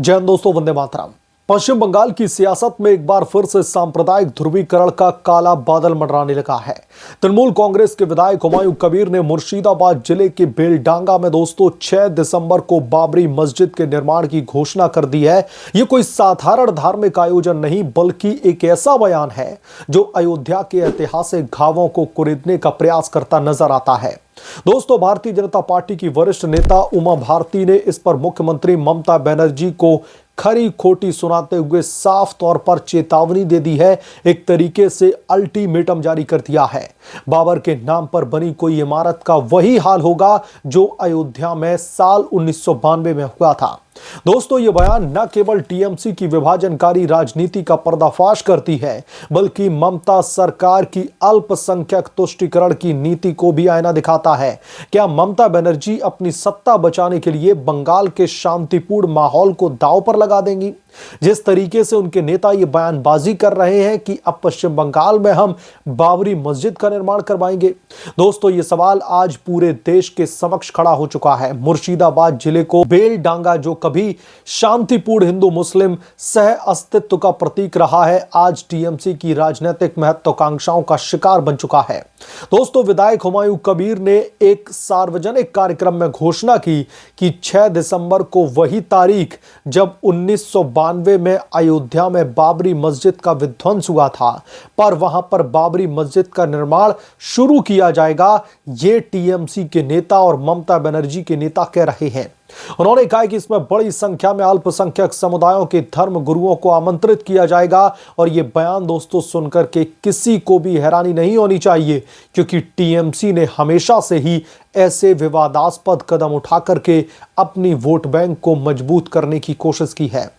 जय हिंद दोस्तों, वंदे मातरम। पश्चिम बंगाल की सियासत में एक बार फिर से सांप्रदायिक ध्रुवीकरण का काला बादल मंडराने लगा है। तृणमूल कांग्रेस के विधायक हुमायूं कबीर ने मुर्शिदाबाद जिले के बेलडांगा में 6 दिसंबर को बाबरी मस्जिद के निर्माण की घोषणा कर दी है। ये कोई साधारण धार्मिक आयोजन नहीं, बल्कि एक ऐसा बयान है जो अयोध्या के ऐतिहासिक घावों को कुरेदने का प्रयास करता नजर आता है। दोस्तों, भारतीय जनता पार्टी की वरिष्ठ नेता उमा भारती ने इस पर मुख्यमंत्री ममता बनर्जी को खरी खोटी सुनाते हुए साफ तौर पर चेतावनी दे दी है। एक तरीके से अल्टीमेटम जारी कर दिया है। बाबर के नाम पर बनी कोई इमारत का वही हाल होगा जो अयोध्या में साल 1992 में हुआ था। दोस्तों, यह बयान न केवल टीएमसी की विभाजनकारी राजनीति का पर्दाफाश करती है, बल्कि ममता सरकार की अल्पसंख्यक तुष्टीकरण की नीति को भी आईना दिखाता है। क्या ममता बनर्जी अपनी सत्ता बचाने के लिए बंगाल के शांतिपूर्ण माहौल को दांव पर लगा देंगी? जिस तरीके से उनके नेता ये बयानबाजी कर रहे हैं कि अब पश्चिम बंगाल में हम बाबरी मस्जिद का निर्माण करवाएंगे, दोस्तों ये सवाल आज पूरे देश के समक्ष खड़ा हो चुका है। मुर्शिदाबाद जिले को बेलडांगा, जो कभी शांतिपूर्ण हिंदू मुस्लिम सह अस्तित्व का प्रतीक रहा है, आज टीएमसी की राजनीतिक महत्वाकांक्षाओं का शिकार बन चुका है। दोस्तों, विधायक हुमायूं कबीर ने एक सार्वजनिक कार्यक्रम में घोषणा की कि 6 दिसंबर को वही तारीख जब 1992 में अयोध्या में बाबरी मस्जिद का विध्वंस हुआ था, पर वहां पर बाबरी मस्जिद का निर्माण शुरू किया जाएगा। ये टीएमसी के नेता और ममता बनर्जी के नेता कह रहे हैं। उन्होंने कहा कि इसमें बड़ी संख्या में अल्पसंख्यक समुदायों के धर्म गुरुओं को आमंत्रित किया जाएगा। और यह बयान दोस्तों सुनकर के किसी को भी हैरानी नहीं होनी चाहिए, क्योंकि टीएमसी ने हमेशा से ही ऐसे विवादास्पद कदम उठा करके अपनी वोट बैंक को मजबूत करने की कोशिश की है।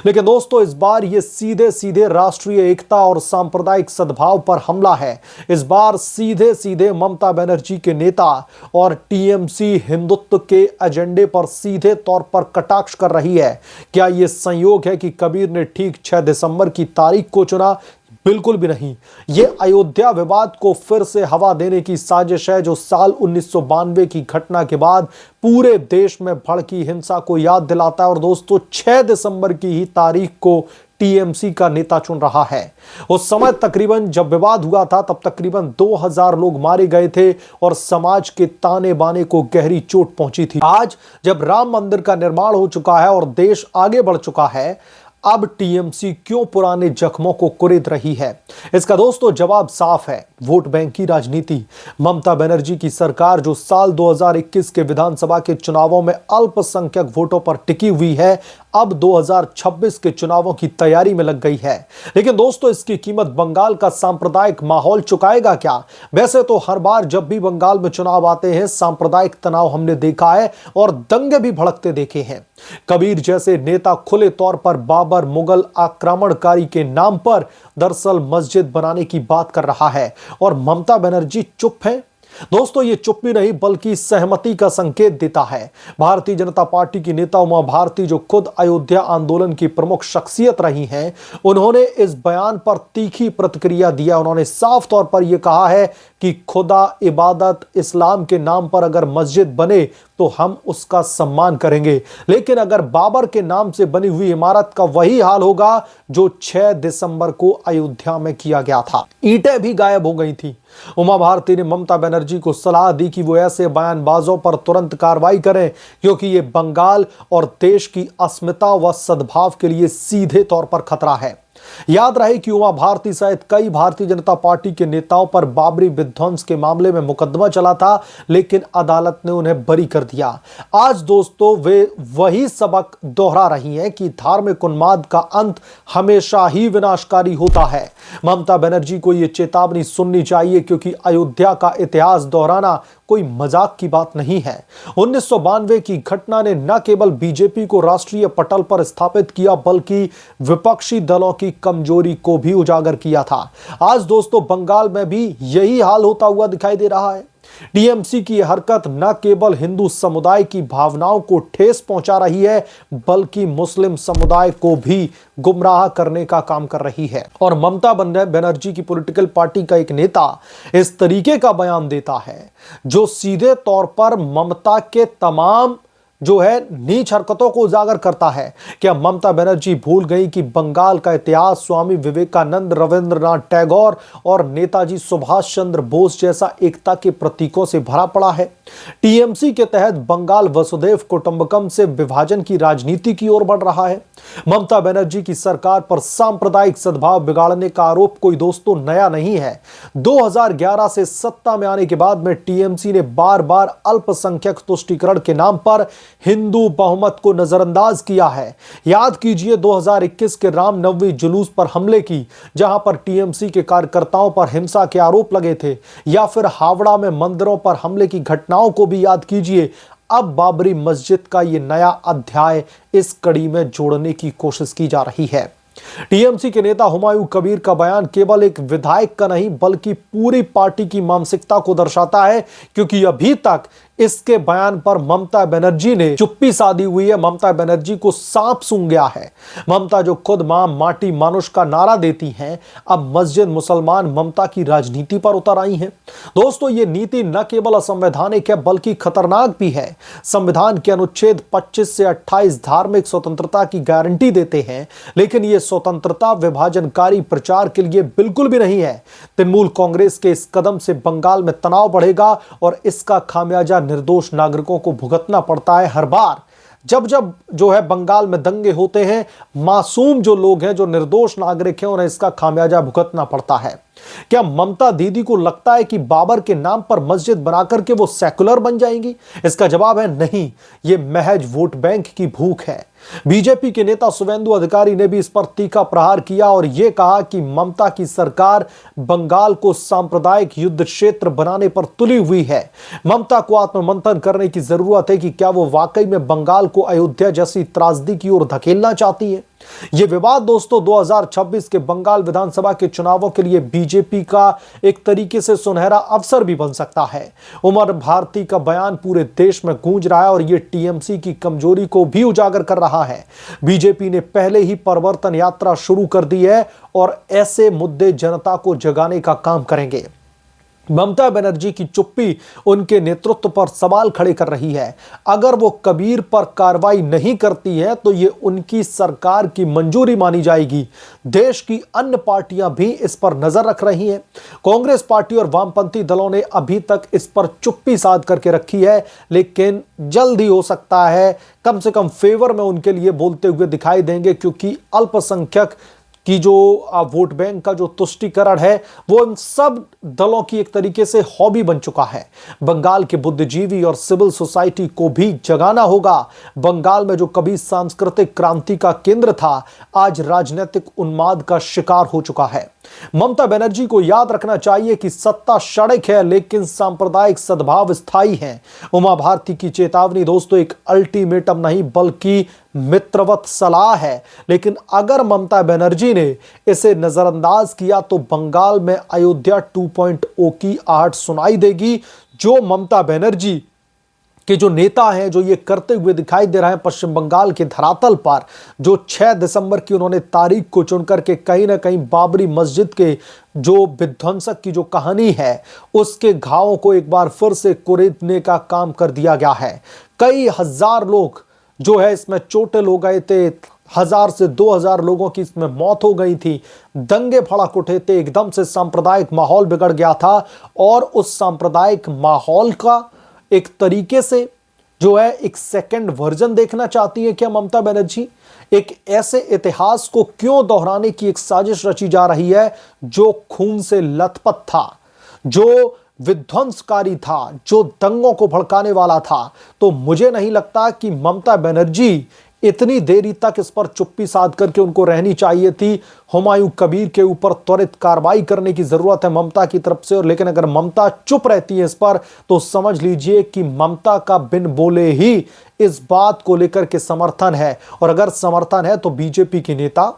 लेकिन दोस्तों, इस बार ये सीधे सीधे राष्ट्रीय एकता और सांप्रदायिक सद्भाव पर हमला है। इस बार सीधे सीधे ममता बनर्जी के नेता और टीएमसी हिंदुत्व के एजेंडे पर सीधे तौर पर कटाक्ष कर रही है। क्या यह संयोग है कि कबीर ने ठीक 6 दिसंबर की तारीख को चुना? बिल्कुल भी नहीं। यह अयोध्या विवाद को फिर से हवा देने की साजिश है, जो साल 1992 की घटना के बाद पूरे देश में भड़की हिंसा को याद दिलाता है। और दोस्तों, 6 दिसंबर की ही तारीख को टीएमसी का नेता चुन रहा है। उस समय तकरीबन जब विवाद हुआ था, तब तकरीबन 2000 लोग मारे गए थे और समाज के ताने बाने को गहरी चोट पहुंची थी। आज जब राम मंदिर का निर्माण हो चुका है और देश आगे बढ़ चुका है, अब टीएमसी क्यों पुराने जख्मों को कुरेद रही है? इसका दोस्तों जवाब साफ है, वोट बैंक की राजनीति। ममता बनर्जी की सरकार, जो साल 2021 के विधानसभा के चुनावों में अल्पसंख्यक वोटों पर टिकी हुई है, अब 2026 के चुनावों की तैयारी में लग गई है। लेकिन दोस्तों, इसकी कीमत बंगाल का सांप्रदायिक माहौल चुकाएगा क्या? वैसे तो हर बार जब भी बंगाल में चुनाव आते हैं, सांप्रदायिक तनाव हमने देखा है और दंगे भी भड़कते देखे हैं। कबीर जैसे नेता खुले तौर पर बाबर मुगल आक्रमणकारी के नाम पर दरअसल मस्जिद बनाने की बात कर रहा है, और ममता बनर्जी चुप है। दोस्तों, ये चुप भी नहीं बल्कि सहमति का संकेत देता है। भारतीय जनता पार्टी की नेता उमा भारती, जो खुद अयोध्या आंदोलन की प्रमुख शख्सियत रही हैं, उन्होंने इस बयान पर तीखी प्रतिक्रिया दिया। उन्होंने साफ तौर पर यह कहा है कि खुदा, इबादत, इस्लाम के नाम पर अगर मस्जिद बने तो हम उसका सम्मान करेंगे, लेकिन अगर बाबर के नाम से बनी हुई इमारत का वही हाल होगा जो 6 दिसंबर को अयोध्या में किया गया था। ईंटें भी गायब हो गई थी। उमा भारती ने ममता बनर्जी को सलाह दी कि वो ऐसे बयानबाजों पर तुरंत कार्रवाई करें, क्योंकि ये बंगाल और देश की अस्मिता व सद्भाव के लिए सीधे तौर पर खतरा है। याद रहे कि उमा भारती सहित कई भारतीय जनता पार्टी के नेताओं पर बाबरी विध्वंस के मामले में मुकदमा चला था, लेकिन अदालत ने उन्हें बरी कर दिया। आज दोस्तों, वे वही सबक दोहरा रही हैं कि धार्मिक उन्माद का अंत हमेशा ही विनाशकारी होता है। ममता बनर्जी को यह चेतावनी सुननी चाहिए, क्योंकि अयोध्या का इतिहास दोहराना कोई मजाक की बात नहीं है। 1992 की घटना ने न केवल बीजेपी को राष्ट्रीय पटल पर स्थापित किया, बल्कि विपक्षी दलों की कमजोरी को भी उजागर किया था। आज दोस्तों, बंगाल में भी यही हाल होता हुआ दिखाई दे रहा है। टीएमसी की हरकत न केवल हिंदू समुदाय की भावनाओं को ठेस पहुंचा रही है, बल्कि मुस्लिम समुदाय को भी गुमराह करने का काम कर रही है। और ममता बनर्जी की पॉलिटिकल पार्टी का एक नेता इस तरीके का बयान देता है जो सीधे तौर पर ममता के तमाम जो है नीच हरकतों को उजागर करता है। क्या ममता बनर्जी भूल गई कि बंगाल का इतिहास स्वामी विवेकानंद, रविंद्रनाथ टैगोर और नेताजी सुभाष चंद्र बोस जैसा एकता के प्रतीकों से भरा पड़ा है। टीएमसी के तहत बंगाल वसुधैव कुटुंबकम से विभाजन की राजनीति की ओर बढ़ रहा है। ममता बनर्जी की सरकार पर सांप्रदायिक सद्भाव बिगाड़ने का आरोप कोई दोस्तों नया नहीं है। 2011 से सत्ता में आने के बाद में टीएमसी ने बार बार अल्पसंख्यक तुष्टीकरण के नाम पर हिंदू बहुमत को नजरअंदाज किया है। याद कीजिए 2021 के रामनवमी जुलूस पर हमले की, जहां पर टीएमसी के कार्यकर्ताओं पर हिंसा के आरोप लगे थे, या फिर हावड़ा में मंदिरों पर हमले की घटनाओं को भी याद कीजिए। अब बाबरी मस्जिद का यह नया अध्याय इस कड़ी में जोड़ने की कोशिश की जा रही है। टीएमसी के नेता हुमायूं कबीर का बयान केवल एक विधायक का नहीं बल्कि पूरी पार्टी की मानसिकता को दर्शाता है, क्योंकि अभी तक इसके बयान पर ममता बनर्जी ने चुप्पी साधी हुई है। ममता बनर्जी को सांप सूंघ गया है। ममता जो खुद मां माटी मानुष का नारा देती हैं, अब मस्जिद मुसलमान ममता की राजनीति पर उतर आई हैं। दोस्तों, ये नीति न केवल असंवैधानिक है बल्कि खतरनाक भी है। संविधान के अनुच्छेद 25 से 28 धार्मिक स्वतंत्रता की गारंटी देते हैं, लेकिन यह स्वतंत्रता विभाजनकारी प्रचार के लिए बिल्कुल भी नहीं है। तृणमूल कांग्रेस के इस कदम से बंगाल में तनाव बढ़ेगा और इसका खामियाजा निर्दोष नागरिकों को भुगतना पड़ता है। हर बार जब जब जो है बंगाल में दंगे होते हैं, मासूम जो लोग हैं, जो निर्दोष नागरिक हैं, उन्हें इसका खामियाजा भुगतना पड़ता है। क्या ममता दीदी को लगता है कि बाबर के नाम पर मस्जिद बनाकर के वो सेकुलर बन जाएंगी? इसका जवाब है नहीं, ये महज वोट बैंक की भूख है। बीजेपी के नेता शुवेंदु अधिकारी ने भी इस पर तीखा प्रहार किया और यह कहा कि ममता की सरकार बंगाल को सांप्रदायिक युद्ध क्षेत्र बनाने पर तुली हुई है। ममता को आत्ममंथन करने की जरूरत है कि क्या वो वाकई में बंगाल को अयोध्या जैसी त्रासदी की ओर धकेलना चाहती है। यह विवाद दोस्तों 2026 के बंगाल विधानसभा के चुनावों के लिए बीजेपी का एक तरीके से सुनहरा अवसर भी बन सकता है। उमर भारती का बयान पूरे देश में गूंज रहा है और यह टीएमसी की कमजोरी को भी उजागर कर रहा है। बीजेपी ने पहले ही परिवर्तन यात्रा शुरू कर दी है और ऐसे मुद्दे जनता को जगाने का काम करेंगे। ममता बनर्जी की चुप्पी उनके नेतृत्व पर सवाल खड़े कर रही है। अगर वो कबीर पर कार्रवाई नहीं करती है तो ये उनकी सरकार की मंजूरी मानी जाएगी। देश की अन्य पार्टियां भी इस पर नजर रख रही हैं। कांग्रेस पार्टी और वामपंथी दलों ने अभी तक इस पर चुप्पी साध करके रखी है, लेकिन जल्द ही हो सकता है कम से कम फेवर में उनके लिए बोलते हुए दिखाई देंगे, क्योंकि अल्पसंख्यक कि जो वोट बैंक का जो तुष्टीकरण है वो इन सब दलों की एक तरीके से हॉबी बन चुका है। बंगाल के बुद्धिजीवी और सिविल सोसाइटी को भी जगाना होगा। बंगाल में जो कभी सांस्कृतिक क्रांति का केंद्र था, आज राजनीतिक उन्माद का शिकार हो चुका है। ममता बनर्जी को याद रखना चाहिए कि सत्ता क्षणिक है लेकिन सांप्रदायिक सद्भाव स्थायी है। उमा भारती की चेतावनी दोस्तों एक अल्टीमेटम नहीं बल्कि मित्रवत सलाह है, लेकिन अगर ममता बनर्जी ने इसे नजरअंदाज किया तो बंगाल में अयोध्या 2.0 की आहट सुनाई देगी। जो ममता बनर्जी के जो नेता हैं जो ये करते हुए दिखाई दे रहे हैं पश्चिम बंगाल के धरातल पर, जो 6 दिसंबर की उन्होंने तारीख को चुनकर के कहीं ना कहीं बाबरी मस्जिद के जो विध्वंसक की जो कहानी है उसके घावों को एक बार फिर से कुरेदने का काम कर दिया गया है। कई हजार लोग जो है इसमें चोटिल हो गए थे, 1000 से 2000 लोगों की इसमें मौत हो गई थी। दंगे भड़क उठे थे, एकदम से सांप्रदायिक माहौल बिगड़ गया था और उस सांप्रदायिक माहौल का एक तरीके से जो है एक सेकंड वर्जन देखना चाहती है क्या ममता बनर्जी? एक ऐसे इतिहास को क्यों दोहराने की एक साजिश रची जा रही है जो खून से लथपथ था, जो विध्वंसकारी था, जो दंगों को भड़काने वाला था? तो मुझे नहीं लगता कि ममता बनर्जी इतनी देरी तक इस पर चुप्पी साध करके उनको रहनी चाहिए थी। हुमायूं कबीर के ऊपर त्वरित कार्रवाई करने की जरूरत है ममता की तरफ से, और लेकिन अगर ममता चुप रहती है इस पर तो समझ लीजिए कि ममता का बिन बोले ही इस बात को लेकर के समर्थन है, और अगर समर्थन है तो बीजेपी के नेता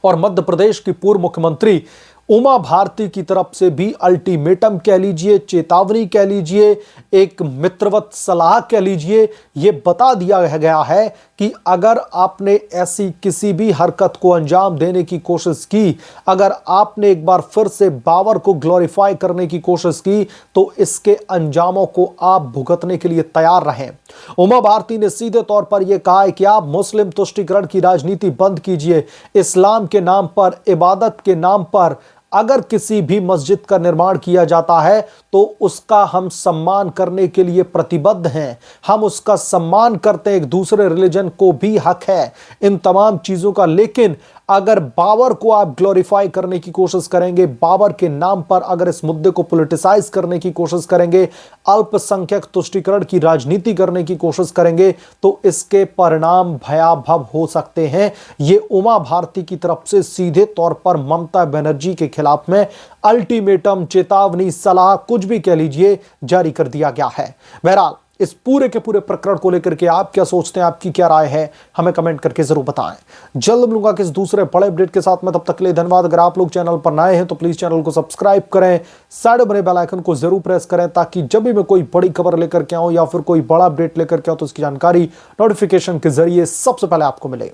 और मध्य प्रदेश की पूर्व मुख्यमंत्री उमा भारती की तरफ से भी अल्टीमेटम कह लीजिए, चेतावनी कह लीजिए, एक मित्रवत सलाह कह लीजिए, यह बता दिया गया है कि अगर आपने ऐसी किसी भी हरकत को अंजाम देने की कोशिश की, अगर आपने एक बार फिर से बाबर को ग्लोरीफाई करने की कोशिश की, तो इसके अंजामों को आप भुगतने के लिए तैयार रहें। उमा भारती ने सीधे तौर पर यह कहा है कि आप मुस्लिम तुष्टीकरण की राजनीति बंद कीजिए। इस्लाम के नाम पर, इबादत के नाम पर अगर किसी भी मस्जिद का निर्माण किया जाता है तो उसका हम सम्मान करने के लिए प्रतिबद्ध हैं। हम उसका सम्मान करते हैं, एक दूसरे रिलीजन को भी हक है इन तमाम चीजों का। लेकिन अगर बाबर को आप ग्लोरीफाई करने की कोशिश करेंगे, बाबर के नाम पर अगर इस मुद्दे को पॉलिटिसाइज करने की कोशिश करेंगे, अल्पसंख्यक तुष्टीकरण की राजनीति करने की कोशिश करेंगे, तो इसके परिणाम भयावह हो सकते हैं। ये उमा भारती की तरफ से सीधे तौर पर ममता बनर्जी के खिलाफ में अल्टीमेटम, चेतावनी, सलाह, कुछ भी कह लीजिए, जारी कर दिया गया है। बहरहाल इस पूरे के पूरे प्रकरण को लेकर के आप क्या सोचते हैं, आपकी क्या राय है, हमें कमेंट करके जरूर बताएं। जल्द मिलूंगा किस दूसरे बड़े अपडेट के साथ में, तब तक के लिए धन्यवाद। अगर आप लोग चैनल पर नए हैं तो प्लीज चैनल को सब्सक्राइब करें, साइड बने बेल आइकन को जरूर प्रेस करें, ताकि जब भी मैं कोई बड़ी खबर लेकर के आऊं या फिर कोई बड़ा अपडेट लेकर के आऊं तो उसकी जानकारी नोटिफिकेशन के जरिए सबसे पहले आपको मिले।